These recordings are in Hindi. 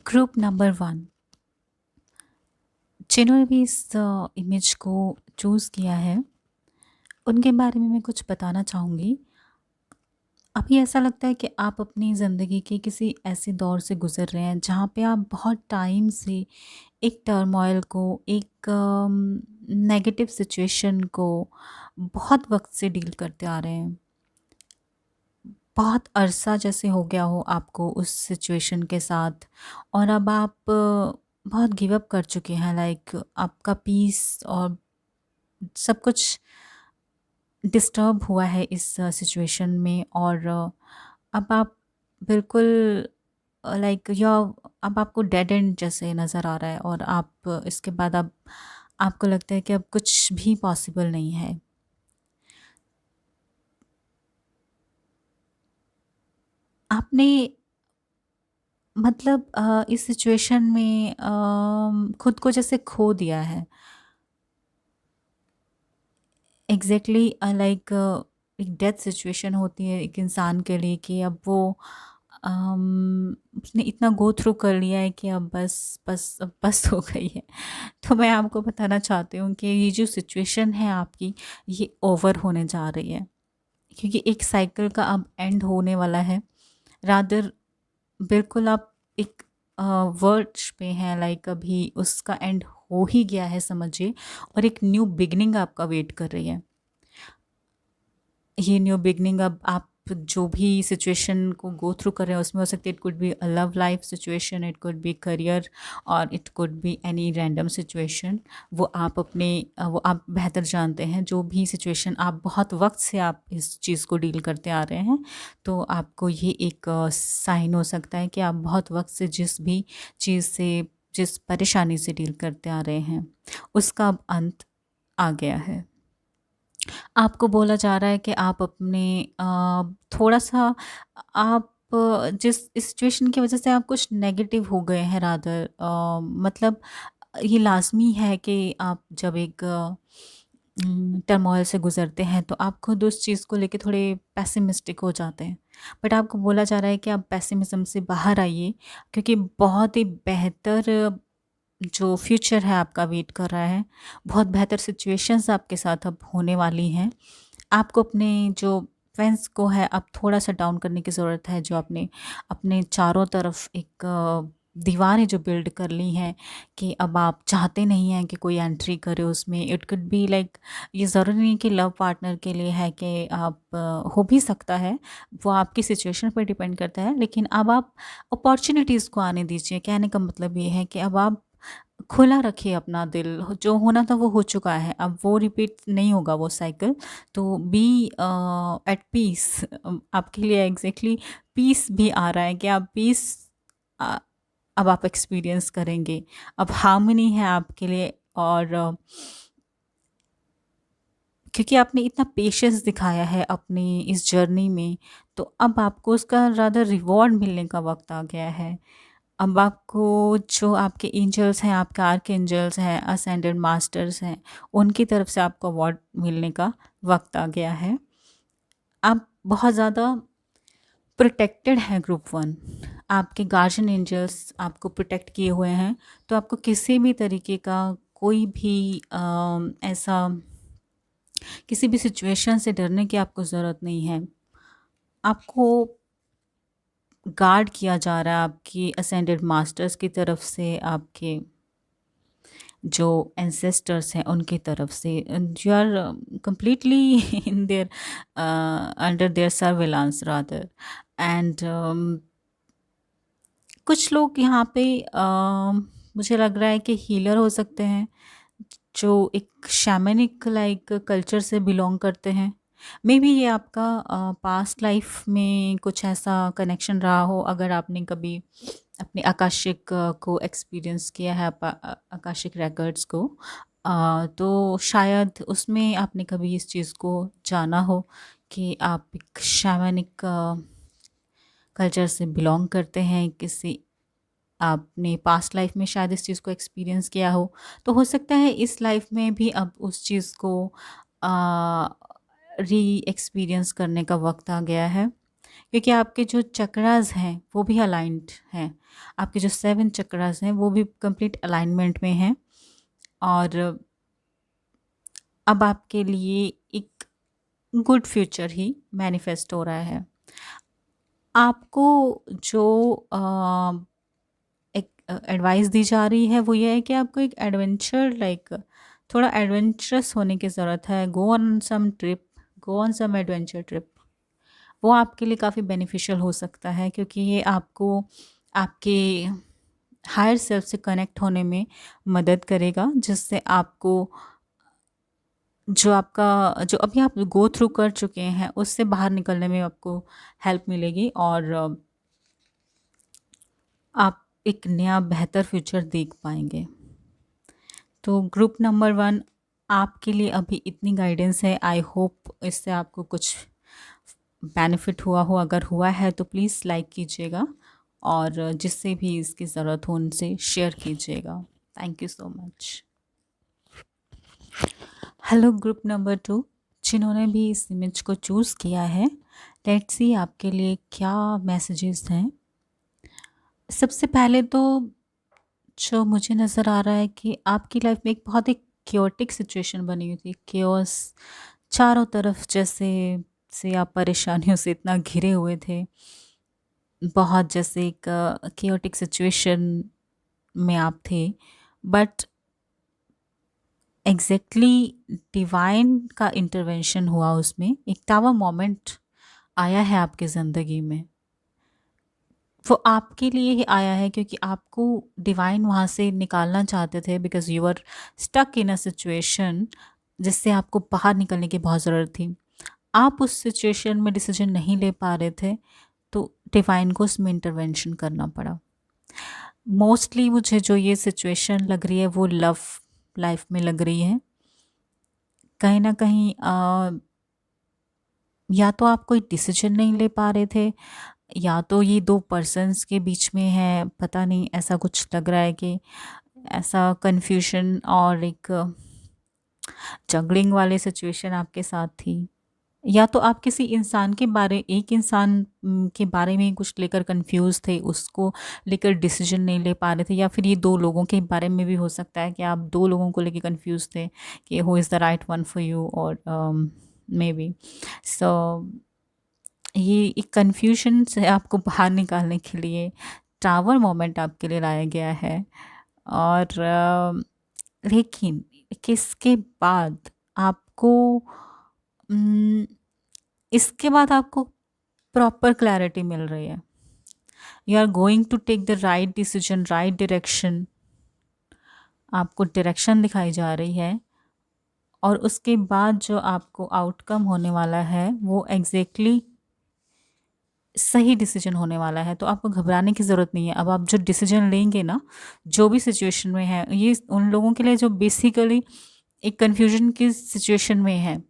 ग्रुप नंबर 1 जिन्होंने भी इस इमेज को चूज़ किया है, उनके बारे में मैं कुछ बताना चाहूँगी। अभी ऐसा लगता है कि आप अपनी ज़िंदगी के किसी ऐसे दौर से गुज़र रहे हैं, जहाँ पे आप बहुत टाइम से एक टर्मॉइल को, एक नेगेटिव सिचुएशन को बहुत वक़्त से डील करते आ रहे हैं। बहुत अरसा जैसे हो गया हो आपको उस सिचुएशन के साथ और अब आप बहुत गिव अप कर चुके हैं, लाइक आपका पीस और सब कुछ डिस्टर्ब हुआ है इस सिचुएशन में और अब आप बिल्कुल लाइक या अब आपको डेड एंड जैसे नज़र आ रहा है और आप इसके बाद अब आपको लगता है कि अब कुछ भी पॉसिबल नहीं है। आपने मतलब इस सिचुएशन में खुद को जैसे खो दिया है। एग्ज़ैक्टली लाइक एक डेथ सिचुएशन होती है एक इंसान के लिए कि अब वो उसने इतना गो थ्रू कर लिया है कि अब बस अब बस हो गई है। तो मैं आपको बताना चाहती हूँ कि ये जो सिचुएशन है आपकी, ये ओवर होने जा रही है, क्योंकि एक साइकिल का अब एंड होने वाला है। रादर बिल्कुल आप एक वर्ज पे हैं, लाइक अभी उसका एंड हो ही गया है समझिए, और एक न्यू बिगिनिंग आपका वेट कर रही है। ये न्यू बिगिनिंग अब आप जो भी सिचुएशन को गो थ्रू कर रहे हैं उसमें हो सकती है, it could be a love life situation, it could be career, और it could be any random situation. वो आप अपने वो आप बेहतर जानते हैं। जो भी सिचुएशन आप बहुत वक्त से आप इस चीज़ को डील करते आ रहे हैं, तो आपको ये एक साइन हो सकता है कि आप बहुत वक्त से जिस भी चीज़ से, जिस परेशानी से डील करते आ रहे हैं, उसका अब अंत आ गया है। आपको बोला जा रहा है कि आप अपने थोड़ा-सा आप जिस सिचुएशन की वज़ह से आप कुछ नेगेटिव हो गए हैं, रादर मतलब ये लाज़मी है कि आप जब एक टर्मॉइल से गुज़रते हैं तो आप खुद उस चीज़ को लेके थोड़े पेसिमिस्टिक हो जाते हैं। बट आपको बोला जा रहा है कि आप पेसिमिज़्म से बाहर आइए, क्योंकि बहुत ही बेहतर जो फ्यूचर है आपका वेट कर रहा है। बहुत बेहतर सिचुएशंस आपके साथ अब होने वाली हैं। आपको अपने जो फेंस को है अब थोड़ा-सा डाउन करने की ज़रूरत है, जो आपने अपने चारों तरफ एक दीवारें जो बिल्ड कर ली हैं, कि अब आप चाहते नहीं हैं कि कोई एंट्री करे उसमें। इट कुड बी लाइक, ये ज़रूरी नहीं कि लव पार्टनर के लिए है कि आप हो भी सकता है, वो आपकी सिचुएशन पर डिपेंड करता है। लेकिन अब आप अपॉर्च्युनिटीज़ को आने दीजिए। कहने का मतलब ये है कि अब आप खुला रखिए अपना दिल। जो होना था वो हो चुका है, अब वो रिपीट नहीं होगा वो साइकिल। तो बी एट पीस। आपके लिए एग्जैक्टली पीस भी आ रहा है कि आप पीस अब आप एक्सपीरियंस करेंगे। अब हार्मनी है आपके लिए, और क्योंकि आपने इतना पेशेंस दिखाया है अपनी इस जर्नी में, तो अब आपको उसका ज़्यादा रिवॉर्ड मिलने का वक्त आ गया है। अब आपको जो आपके एंजल्स हैं, आपके आर्क एंजल्स हैं, असेंडेड मास्टर्स हैं, उनकी तरफ से आपको अवार्ड मिलने का वक्त आ गया है। आप बहुत ज़्यादा प्रोटेक्टेड हैं ग्रुप वन। आपके गार्जियन एंजल्स आपको प्रोटेक्ट किए हुए हैं, तो आपको किसी भी तरीके का कोई भी ऐसा किसी भी सिचुएशन से डरने की आपको ज़रूरत नहीं है। आपको गार्ड किया जा रहा है आपकी असेंडेड मास्टर्स की तरफ से, आपके जो एंसेस्टर्स हैं उनकी तरफ से। You are completely in their under their surveillance rather. And कुछ लोग यहाँ पे मुझे लग रहा है कि हीलर हो सकते हैं, जो एक शैमनिक लाइक कल्चर से बिलोंग करते हैं। मे बी ये आपका पास्ट लाइफ में कुछ ऐसा कनेक्शन रहा हो, अगर आपने कभी अपने आकाशिक को एक्सपीरियंस किया है, आकाशिक रिकॉर्ड्स को, तो शायद उसमें आपने कभी इस चीज़ को जाना हो कि आप एक शैमनिक कल्चर से बिलोंग करते हैं। किसी आपने पास्ट लाइफ में शायद इस चीज़ को एक्सपीरियंस किया हो, तो हो सकता है इस लाइफ में भी अब उस चीज़ को री एक्सपीरियंस करने का वक्त आ गया है। क्योंकि आपके जो चक्रास हैं वो भी अलाइंड हैं। आपके जो 7 चक्रास हैं वो भी कंप्लीट अलाइनमेंट में हैं। और अब आपके लिए एक गुड फ्यूचर ही मैनिफेस्ट हो रहा है। आपको जो एक एडवाइस दी जा रही है वो ये है कि आपको एक एडवेंचर थोड़ा एडवेंचरस होने की ज़रूरत है। Go on some trip, go on some adventure trip. वो आपके लिए काफ़ी बेनिफिशियल हो सकता है, क्योंकि ये आपको आपके हायर सेल्फ से कनेक्ट होने में मदद करेगा, जिससे आपको जो अभी आप गो थ्रू कर चुके हैं उससे बाहर निकलने में आपको हेल्प मिलेगी, और आप एक नया बेहतर फ्यूचर देख पाएंगे। तो ग्रुप नंबर 1 आपके लिए अभी इतनी गाइडेंस है। आई होप इससे आपको कुछ बेनिफिट हुआ हो। अगर हुआ है तो प्लीज़ लाइक कीजिएगा, और जिससे भी इसकी ज़रूरत हो उनसे शेयर कीजिएगा। Thank you so much. Hello group number 2, जिन्होंने भी इस इमेज को चूज़ किया है, लेट्स सी आपके लिए क्या मैसेजेस हैं। सबसे पहले तो जो मुझे नज़र आ रहा है कि आपकी लाइफ में एक बहुत ही क्योटिक सिचुएशन बनी हुई थी। केओस चारों तरफ, जैसे से आप परेशानियों से इतना घिरे हुए थे। बहुत जैसे एक केओटिक सिचुएशन में आप थे, बट एग्जैक्टली डिवाइन का इंटरवेंशन हुआ उसमें। एक टावर मोमेंट आया है आपकी ज़िंदगी में। वो आपके लिए ही आया है क्योंकि आपको डिवाइन वहाँ से निकालना चाहते थे, because you are stuck in a situation जिससे आपको बाहर निकलने की बहुत ज़रूरत थी। आप उस सिचुएशन में डिसीजन नहीं ले पा रहे थे, तो डिवाइन को उसमें इंटरवेंशन करना पड़ा। मोस्टली मुझे जो ये सिचुएशन लग रही है वो लव लाइफ में लग रही है। कहीं ना कहीं या तो आप कोई डिसीजन नहीं ले पा रहे थे, या तो ये दो पर्सन्स के बीच में है, पता नहीं, ऐसा कुछ लग रहा है कि ऐसा कन्फ्यूजन और एक जगलिंग वाले सिचुएशन आपके साथ थी। या तो आप किसी इंसान के बारे एक इंसान के बारे में कुछ लेकर कंफ्यूज थे, उसको लेकर डिसीजन नहीं ले पा रहे थे, या फिर ये दो लोगों के बारे में भी हो सकता है कि आप दो लोगों को लेकर कंफ्यूज थे कि who is the right one for you, और मे बी सो ये एक कन्फ्यूजन से आपको बाहर निकालने के लिए टावर मोमेंट आपके लिए लाया गया है। और लेकिन किसके बाद आपको इसके बाद आपको प्रॉपर क्लैरिटी मिल रही है। You are going to take the right decision, right direction. आपको डायरेक्शन दिखाई जा रही है, और उसके बाद जो आपको आउटकम होने वाला है वो एग्जैक्टली सही डिसीजन होने वाला है। तो आपको घबराने की ज़रूरत नहीं है। अब आप जो डिसीजन लेंगे ना, जो भी सिचुएशन में है, ये उन लोगों के लिए जो बेसिकली एक कन्फ्यूजन की सिचुएशन में है,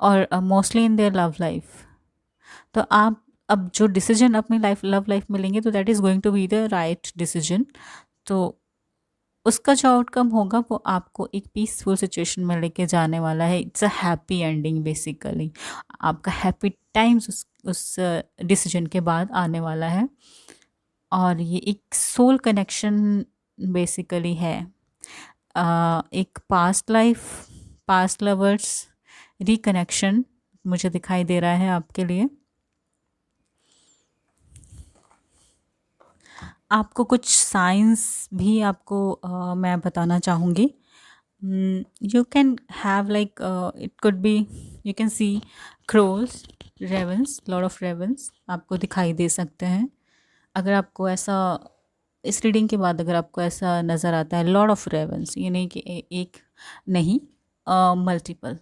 और mostly in their love life. तो आप अब जो डिसीजन अपनी लव लाइफ में लेंगे, तो that is going to be the right decision. तो उसका जो आउटकम होगा वो आपको एक पीसफुल सिचुएशन में लेके जाने वाला है। It's a happy ending basically. आपका हैप्पी टाइम्स उस डिसीजन के बाद आने वाला है, और ये एक सोल कनेक्शन बेसिकली है। एक past life, past lovers reconnection मुझे दिखाई दे रहा है आपके लिए। आपको कुछ साइंस भी आपको मैं बताना चाहूँगी। You can have like it could be, you can see crows, ravens, lot of ravens आपको दिखाई दे सकते हैं। अगर आपको ऐसा इस रीडिंग के बाद अगर आपको ऐसा नज़र आता है लॉट ऑफ रेवंस, ये नहीं कि एक नहीं, मल्टीपल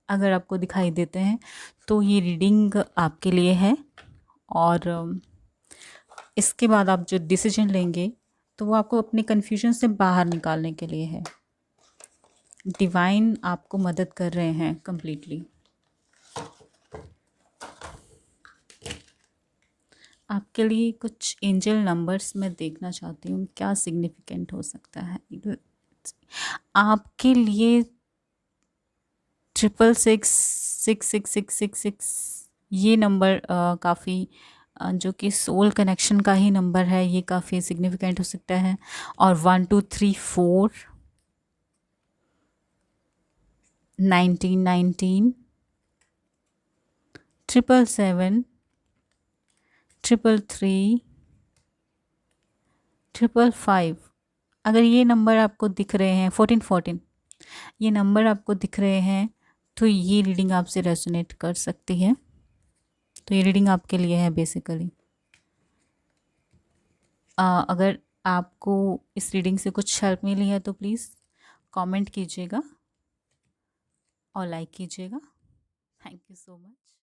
अगर आपको दिखाई देते हैं, तो ये रीडिंग आपके लिए है। और इसके बाद आप जो डिसीजन लेंगे तो वो आपको अपने कन्फ्यूजन से बाहर निकालने के लिए है। डिवाइन आपको मदद कर रहे हैं कंप्लीटली। आपके लिए कुछ एंजल नंबर्स मैं देखना चाहती हूँ, क्या सिग्निफिकेंट हो सकता है आपके लिए। 666 66666 ये नंबर काफ़ी जो कि सोल कनेक्शन का ही नंबर है, ये काफ़ी सिग्निफिकेंट हो सकता है। और 1 2 3 4, 1919, 777, 333, 555। अगर ये नंबर आपको दिख रहे हैं, 1414, ये नंबर आपको दिख रहे हैं, तो ये रीडिंग आपसे रेजोनेट कर सकती है। तो ये रीडिंग आपके लिए है बेसिकली। अगर आपको इस रीडिंग से कुछ हेल्प मिली है तो प्लीज़ कमेंट कीजिएगा और लाइक कीजिएगा। Thank you so much.